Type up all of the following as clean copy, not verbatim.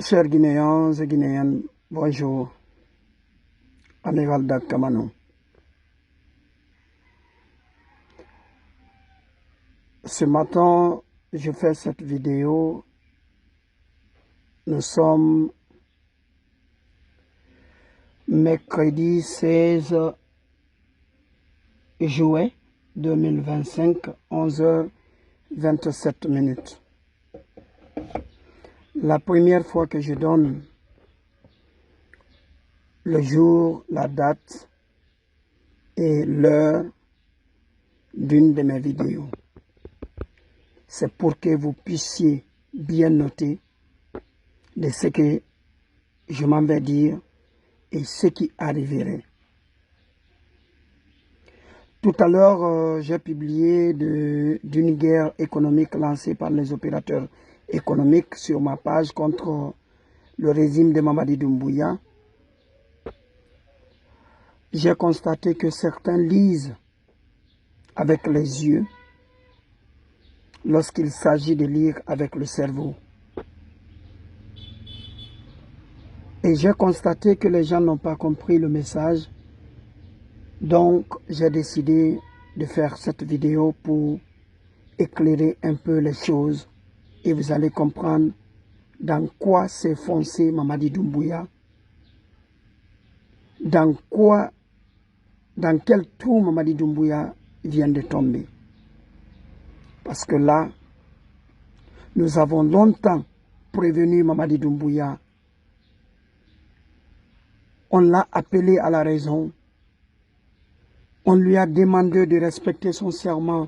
Chers Guinéens et Guinéennes, bonjour. Amiral Dakamanou. Ce matin, je fais cette vidéo. Nous sommes mercredi 16 juillet 2025, 11h27. La première fois que je donne le jour, la date et l'heure d'une de mes vidéos. C'est pour que vous puissiez bien noter de ce que je m'en vais dire et ce qui arriverait. Tout à l'heure, j'ai publié d'une guerre économique lancée par les opérateurs économiques sur ma page contre le régime de Mamadi Doumbouya. J'ai constaté que certains lisent avec les yeux lorsqu'il s'agit de lire avec le cerveau. Et j'ai constaté que les gens n'ont pas compris le message. Donc, j'ai décidé de faire cette vidéo pour éclairer un peu les choses. Et vous allez comprendre dans quoi s'est foncé Mamadi Doumbouya. Dans quel trou Mamadi Doumbouya vient de tomber. Parce que là, nous avons longtemps prévenu Mamadi Doumbouya. On l'a appelé à la raison. On lui a demandé de respecter son serment.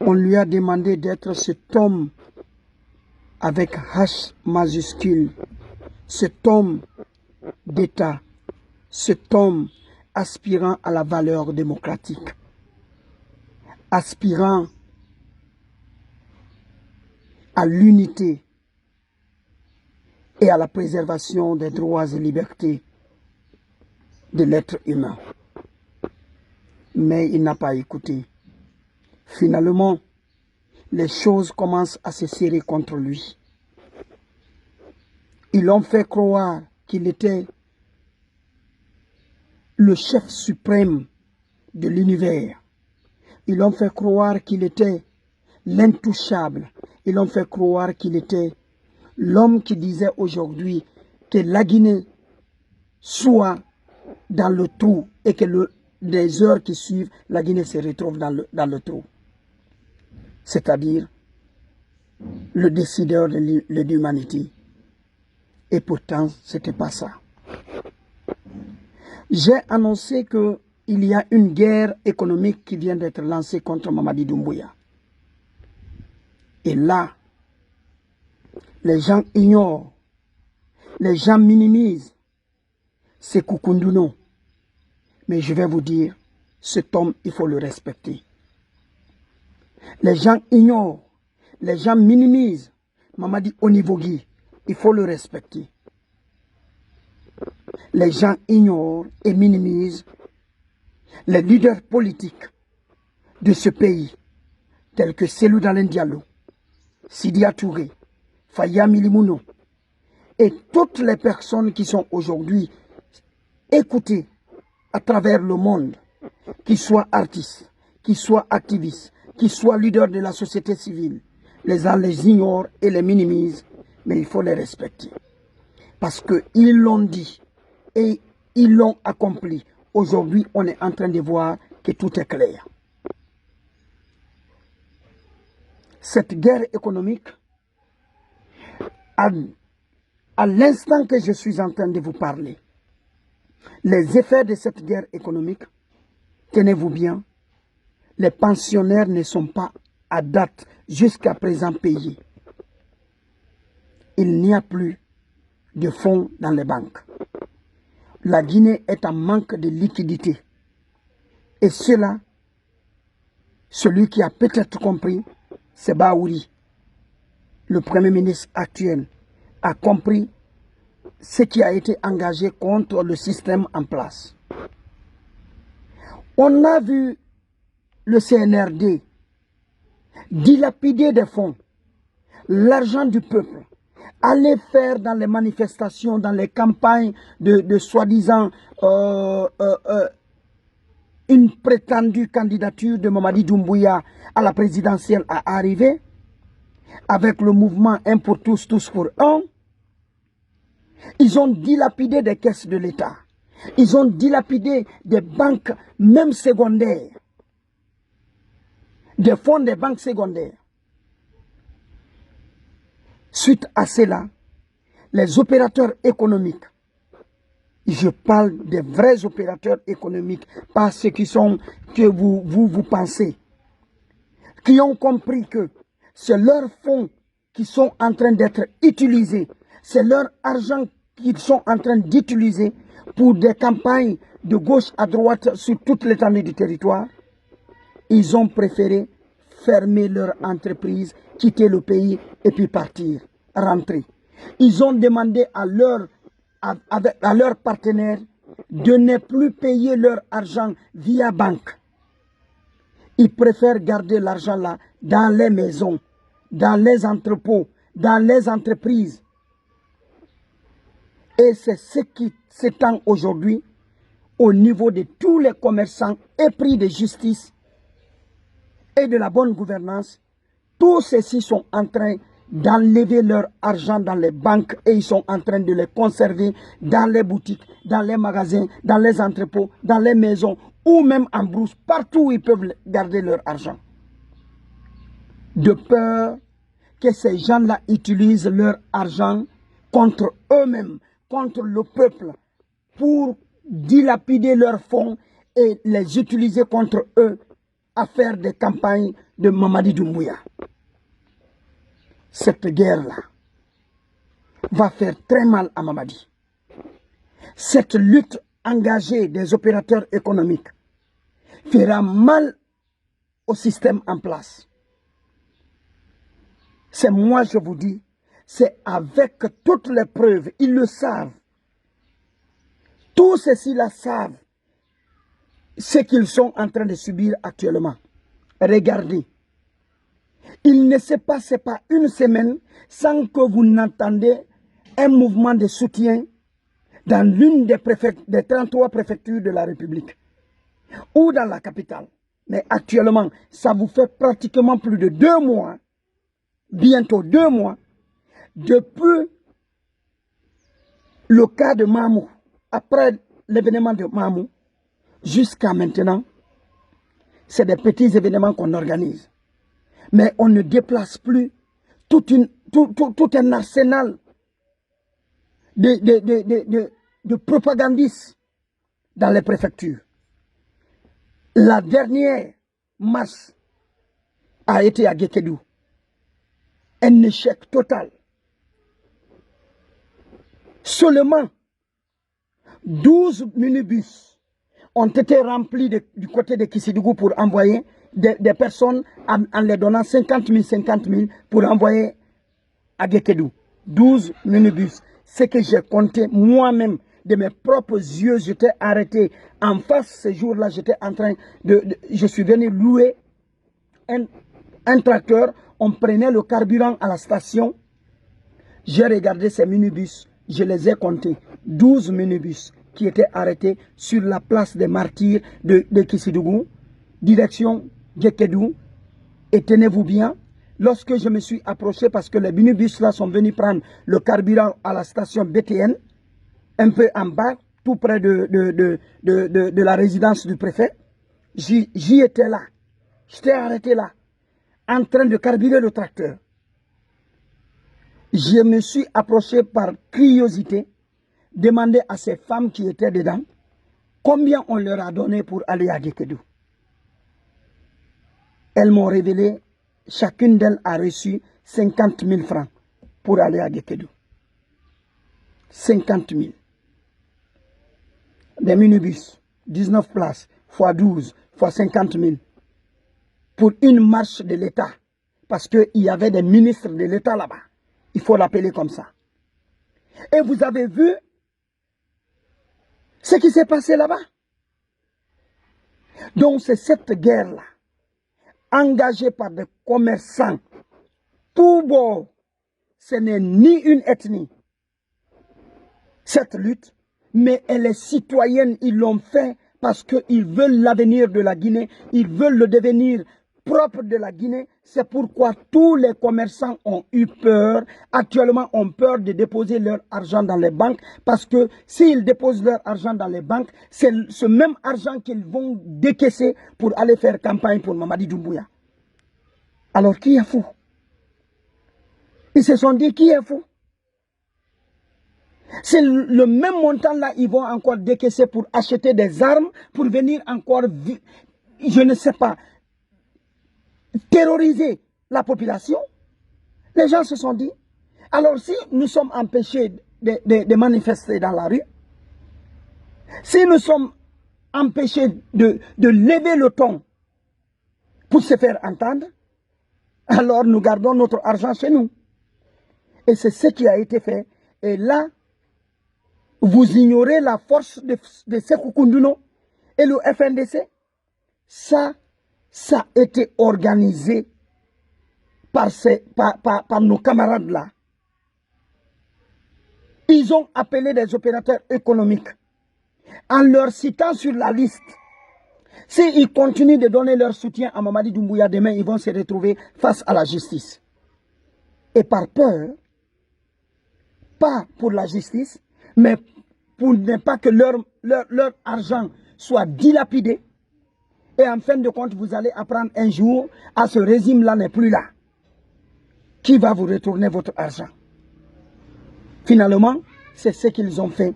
On lui a demandé d'être cet homme avec H majuscule, cet homme d'État, cet homme aspirant à la valeur démocratique, aspirant à l'unité et à la préservation des droits et libertés de l'être humain. Mais il n'a pas écouté. Finalement, les choses commencent à se serrer contre lui. Ils l'ont fait croire qu'il était le chef suprême de l'univers. Ils l'ont fait croire qu'il était l'intouchable. Ils l'ont fait croire qu'il était l'homme qui disait aujourd'hui que la Guinée soit dans le trou et que les heures qui suivent, la Guinée se retrouve dans le trou. C'est-à-dire le décideur de l'humanité. Et pourtant, ce n'était pas ça. J'ai annoncé qu'il y a une guerre économique qui vient d'être lancée contre Mamadi Doumbouya. Et là, les gens ignorent, les gens minimisent ces Koukoundouno. Mais je vais vous dire, cet homme, il faut le respecter. Les gens ignorent, les gens minimisent Mamadi Onivogui, il faut le respecter. Les gens ignorent et minimisent les leaders politiques de ce pays, tels que Cellou Dalein Diallo, Sidia Touré, Faya Milimouno, et toutes les personnes qui sont aujourd'hui écoutées à travers le monde, qui soient artistes, qui soient activistes, qui soient leaders de la société civile. Les gens les ignorent et les minimisent, mais il faut les respecter. Parce qu'ils l'ont dit et ils l'ont accompli. Aujourd'hui, on est en train de voir que tout est clair. Cette guerre économique, à l'instant que je suis en train de vous parler, les effets de cette guerre économique, tenez-vous bien, les pensionnaires ne sont pas à date jusqu'à présent payés. Il n'y a plus de fonds dans les banques. La Guinée est en manque de liquidité. Et cela, celui qui a peut-être compris, c'est Baouri, le Premier ministre actuel, a compris ce qui a été engagé contre le système en place. On a vu le CNRD dilapider des fonds, l'argent du peuple, Allez faire dans les manifestations, dans les campagnes de soi-disant une prétendue candidature de Mamadi Doumbouya à la présidentielle à arriver, avec le mouvement Un pour tous, tous pour un. Ils ont dilapidé des caisses de l'État. Ils ont dilapidé des banques, même secondaires. Des fonds des banques secondaires. Suite à cela, les opérateurs économiques, je parle des vrais opérateurs économiques, pas ceux qui sont, que vous pensez, qui ont compris que c'est leurs fonds qui sont en train d'être utilisés, c'est leur argent qu'ils sont en train d'utiliser pour des campagnes de gauche à droite sur toute l'étendue du territoire. Ils ont préféré fermer leur entreprise, quitter le pays et puis partir, rentrer. Ils ont demandé à leurs partenaires de ne plus payer leur argent via banque. Ils préfèrent garder l'argent là dans les maisons, dans les entrepôts, dans les entreprises. Et c'est ce qui s'étend aujourd'hui au niveau de tous les commerçants épris de justice et de la bonne gouvernance. Tous ceux-ci sont en train d'enlever leur argent dans les banques et ils sont en train de les conserver dans les boutiques, dans les magasins, dans les entrepôts, dans les maisons ou même en brousse, partout où ils peuvent garder leur argent. De peur que ces gens-là utilisent leur argent contre eux-mêmes, contre le peuple, pour dilapider leurs fonds et les utiliser contre eux à faire des campagnes de Mamadi Doumbouya. Cette guerre-là va faire très mal à Mamadi. Cette lutte engagée des opérateurs économiques fera mal au système en place. C'est moi, je vous dis, c'est avec toutes les preuves, ils le savent. Tous ceux-ci-là savent ce qu'ils sont en train de subir actuellement. Regardez. Il ne s'est passé pas une semaine sans que vous n'entendez un mouvement de soutien dans l'une des 33 préfectures de la République ou dans la capitale. Mais actuellement, ça vous fait pratiquement plus de 2 mois, bientôt 2 mois, depuis le cas de Mamou, après l'événement de Mamou, jusqu'à maintenant, c'est des petits événements qu'on organise. Mais on ne déplace plus tout un arsenal de propagandistes dans les préfectures. La dernière marche a été à Guékédou. Un échec total. Seulement 12 minibus ont été remplis du côté de Kissidougou pour envoyer des personnes en les donnant 50 000 pour envoyer à Guékédou. 12 minibus. Ce que j'ai compté moi-même de mes propres yeux, j'étais arrêté en face ce jour-là. J'étais en train je suis venu louer un tracteur. On prenait le carburant à la station. J'ai regardé ces minibus. Je les ai comptés. 12 minibus qui étaient arrêtés sur la place des martyrs de Kissidougou, direction Guékédou. Et tenez-vous bien, lorsque je me suis approché, parce que les minibus là sont venus prendre le carburant à la station BTN, un peu en bas, tout près de la résidence du préfet, j'y étais là. J'étais arrêté là, en train de carburer le tracteur. Je me suis approché par curiosité, demandé à ces femmes qui étaient dedans, combien on leur a donné pour aller à Guékédou. Elles m'ont révélé, chacune d'elles a reçu 50 000 francs pour aller à Guékédou. 50 000. Des minibus, 19 places, x 12, x 50 000. Pour une marche de l'État. Parce qu'il y avait des ministres de l'État là-bas. Il faut l'appeler comme ça. Et vous avez vu ce qui s'est passé là-bas. Donc c'est cette guerre-là, engagée par des commerçants, tout bord, ce n'est ni une ethnie, cette lutte, mais elle est citoyenne. Ils l'ont fait parce qu'ils veulent l'avenir de la Guinée, ils veulent le devenir propre de la Guinée. C'est pourquoi tous les commerçants ont eu peur, actuellement ont peur de déposer leur argent dans les banques, parce que s'ils déposent leur argent dans les banques, c'est ce même argent qu'ils vont décaisser pour aller faire campagne pour Mamadi Doumbouya. Alors qui est fou? Ils se sont dit qui est fou? C'est le même montant là, ils vont encore décaisser pour acheter des armes, pour venir encore, je ne sais pas, terroriser la population. Les gens se sont dit, alors si nous sommes empêchés de manifester dans la rue, si nous sommes empêchés de lever le ton pour se faire entendre, alors nous gardons notre argent chez nous. Et c'est ce qui a été fait. Et là, vous ignorez la force de Sékou Kounduno et le FNDC. Ça a été organisé par nos camarades là. Ils ont appelé des opérateurs économiques en leur citant sur la liste. S'ils continuent de donner leur soutien à Mamadi Doumbouya, demain ils vont se retrouver face à la justice. Et par peur, pas pour la justice, mais pour ne pas que leur argent soit dilapidé. Et en fin de compte, vous allez apprendre un jour, à ce régime-là n'est plus là. Qui va vous retourner votre argent? Finalement, c'est ce qu'ils ont fait.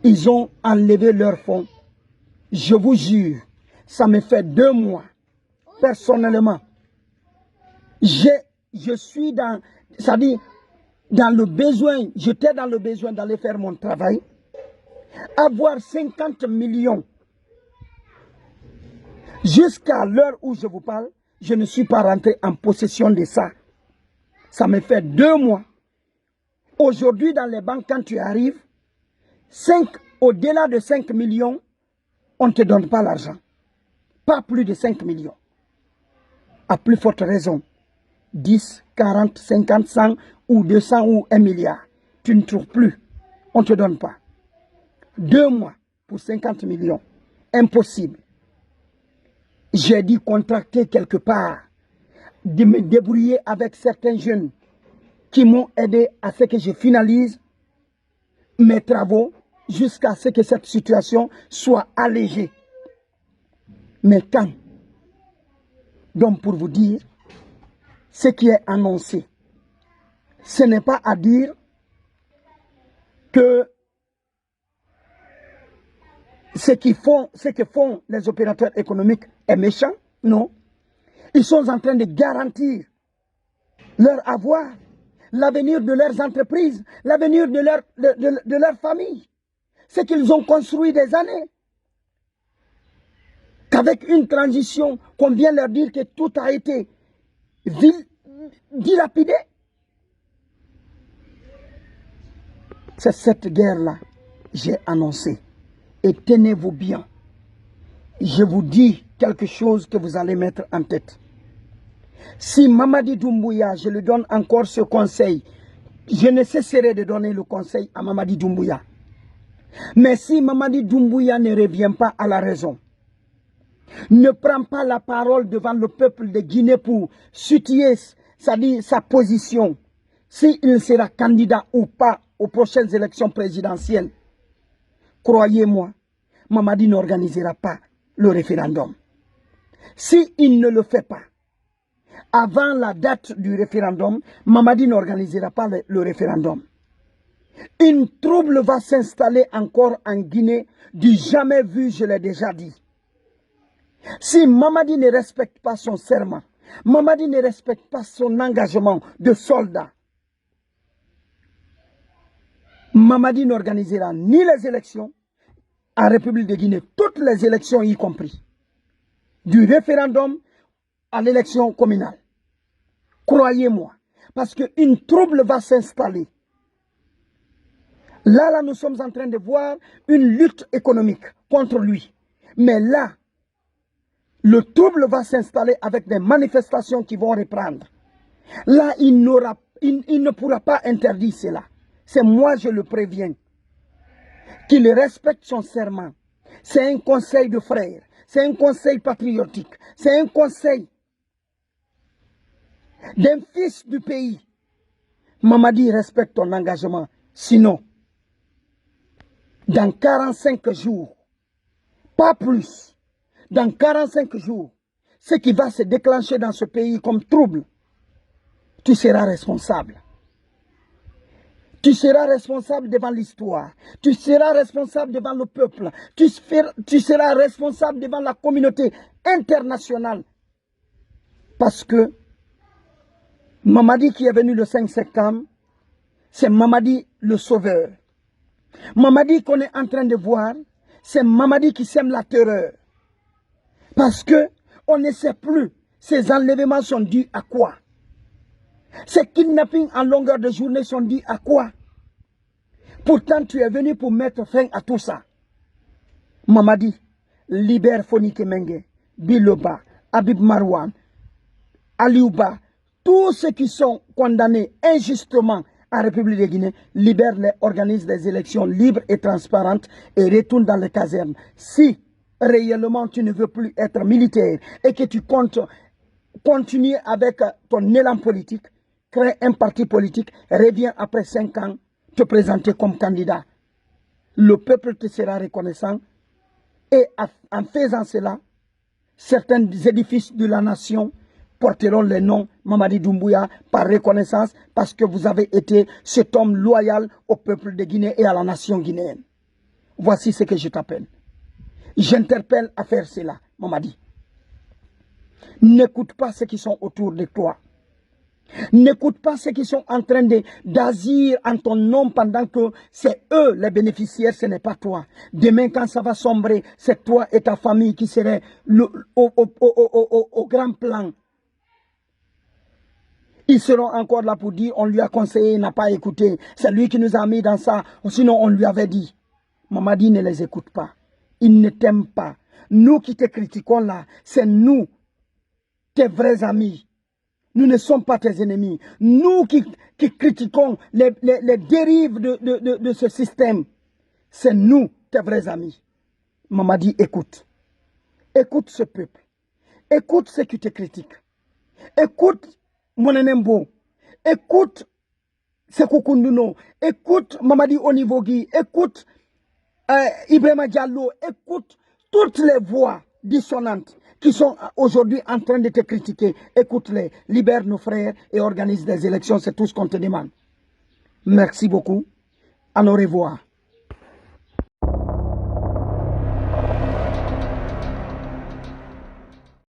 Ils ont enlevé leurs fonds. Je vous jure, ça me fait 2 mois. Personnellement, je suis dans, c'est-à-dire, dans le besoin, j'étais dans le besoin d'aller faire mon travail. Avoir 50 millions. Jusqu'à l'heure où je vous parle, je ne suis pas rentré en possession de ça. Ça me fait 2 mois. Aujourd'hui, dans les banques, quand tu arrives, au-delà de 5 millions, on ne te donne pas l'argent. Pas plus de 5 millions. À plus forte raison, 10, 40, 50, 100 ou 200 ou 1 milliard. Tu ne trouves plus. On ne te donne pas. 2 mois pour 50 millions. Impossible. J'ai dû contracter quelque part, de me débrouiller avec certains jeunes qui m'ont aidé à ce que je finalise mes travaux jusqu'à ce que cette situation soit allégée. Mais quand? Donc pour vous dire, ce qui est annoncé, ce n'est pas à dire que ce que font les opérateurs économiques est méchant. Non. Ils sont en train de garantir leur avoir, l'avenir de leurs entreprises, l'avenir de leur famille. Ce qu'ils ont construit des années. Qu'avec une transition, qu'on vient leur dire que tout a été dilapidé. C'est cette guerre-là, j'ai annoncé. Et tenez-vous bien. Je vous dis quelque chose que vous allez mettre en tête. Si Mamadi Doumbouya, je lui donne encore ce conseil, je ne cesserai de donner le conseil à Mamadi Doumbouya. Mais si Mamadi Doumbouya ne revient pas à la raison, ne prend pas la parole devant le peuple de Guinée pour soutenir sa position, s'il sera candidat ou pas aux prochaines élections présidentielles, croyez-moi, Mamadi n'organisera pas le référendum. S'il ne le fait pas, avant la date du référendum, Mamadi n'organisera pas le référendum. Une trouble va s'installer encore en Guinée, du jamais vu, je l'ai déjà dit. Si Mamadi ne respecte pas son serment, Mamadi ne respecte pas son engagement de soldat, Mamadi n'organisera ni les élections en République de Guinée, toutes les élections y compris, du référendum à l'élection communale. Croyez-moi, parce qu'une trouble va s'installer. Là, nous sommes en train de voir une lutte économique contre lui. Mais là, le trouble va s'installer avec des manifestations qui vont reprendre. Là, il il ne pourra pas interdire cela. C'est moi, je le préviens. Qu'il respecte son serment. C'est un conseil de frères. C'est un conseil patriotique. C'est un conseil d'un fils du pays. Mamadi, respecte ton engagement. Sinon, dans 45 jours, pas plus, dans 45 jours, ce qui va se déclencher dans ce pays comme trouble, tu seras responsable. Tu seras responsable devant l'histoire. Tu seras responsable devant le peuple. Tu seras responsable devant la communauté internationale. Parce que Mamadi qui est venu le 5 septembre, c'est Mamadi le sauveur. Mamadi qu'on est en train de voir, c'est Mamadi qui sème la terreur. Parce que on ne sait plus ces enlèvements sont dus à quoi. Ces kidnappings en longueur de journée sont dus à quoi? Pourtant, tu es venu pour mettre fin à tout ça. Mamadi, libère Foni Kemenge, Biloba, Habib Marwan, Aliouba, tous ceux qui sont condamnés injustement en République de Guinée, libère-les, organise des élections libres et transparentes et retourne dans les casernes. Si réellement tu ne veux plus être militaire et que tu comptes continuer avec ton élan politique, crée un parti politique, reviens après 5 ans te présenter comme candidat. Le peuple te sera reconnaissant et en faisant cela, certains édifices de la nation porteront le nom Mamadi Doumbouya par reconnaissance parce que vous avez été cet homme loyal au peuple de Guinée et à la nation guinéenne. Voici ce que je t'appelle. J'interpelle à faire cela, Mamadi. N'écoute pas ceux qui sont autour de toi. N'écoute pas ceux qui sont en train d'agir en ton nom pendant que c'est eux les bénéficiaires, ce n'est pas toi. Demain, quand ça va sombrer, c'est toi et ta famille qui seraient au grand plan. Ils seront encore là pour dire, on lui a conseillé, il n'a pas écouté. C'est lui qui nous a mis dans ça, sinon on lui avait dit. Mamadi ne les écoute pas. Ils ne t'aiment pas. Nous qui te critiquons là, c'est nous, tes vrais amis. Nous ne sommes pas tes ennemis. Nous qui critiquons les dérives de ce système, c'est nous, tes vrais amis. Mamadi, écoute. Écoute ce peuple. Écoute ceux qui te critiquent. Écoute Monenembo. Écoute Sékou Kounduno. Écoute Mamadi Onivogui. Écoute Ibrahima Diallo. Écoute toutes les voix dissonantes qui sont aujourd'hui en train de te critiquer. Écoute-les, libère nos frères et organise des élections, c'est tout ce qu'on te demande. Merci beaucoup. À au revoir.